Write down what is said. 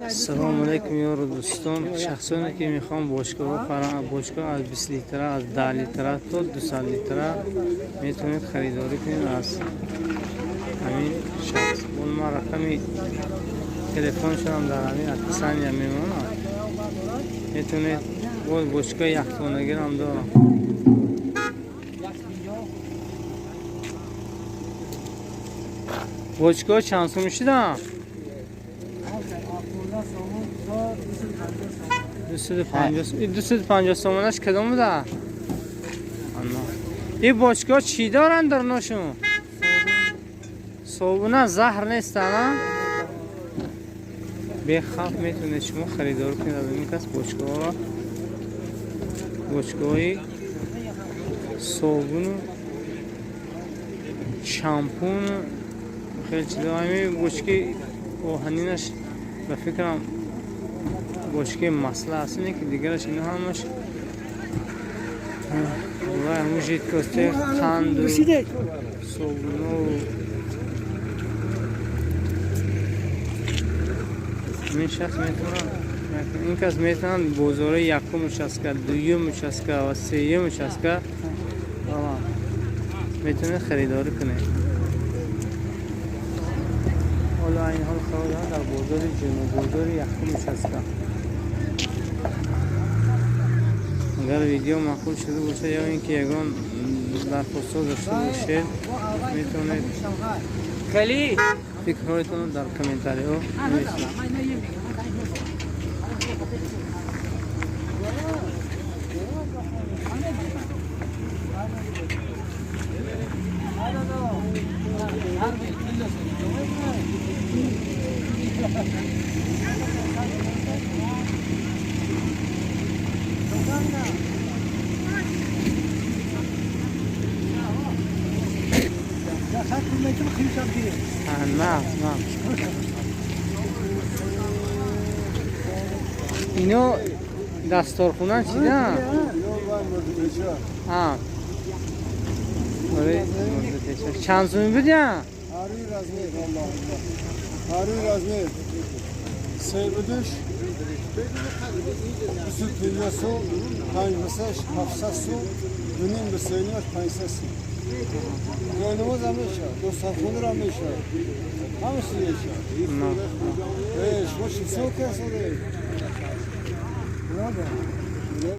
سلام علیکم یار دوستان. شخصانی که میخوام باشگاه از 20 لیتر از 10 لیتر تا 200 لیتر میتونید خریداری کنید از همین شخص. اون ما رقم تلفنشون هم در همین اتصال یا میمونه. میتونید باشگاه یخخانگی هم دارم. باشگاه چند سو میشیدم؟ 250 سومنش کدوم بوده؟ این باشگاه چی دارن در ناشون؟ صابونه زهر نیست نه؟ به خوف میتونید شما خریدار کنید از این کس باشگاه را. باشگاهی صابون شامپون خیلی چیزا. همین باشگاه آهنینش به فکرم باشگاه مسئله هست اینه که دیگرش اینا همش و همون جید کاسته خند و صابون و این شخص میتونن این کس میتونن بازاره یکم مشسکه دویم مشسکه و سیم مشسکه میتونه خریداری کنه. حالا این حال خواهدان در بازار جنوب بازار یکم مشسکه. اگر ویدیو معقول شده باشه یا اینکه یگان درخواست داشته باشه میتونید خیلی فکرهایتون در کامنتاری ها نویسید. نه اینو دستارخونن چیده؟ چند سومی بود یا؟ هاروی رزمیر سه بدوش بسید پیلیاسو 5 مساش 700 سو دونیم به سینیاش 500 سو گوینموز هم میشه دوستانخونه را میشه همه سویه شه شما چی سو که سوده؟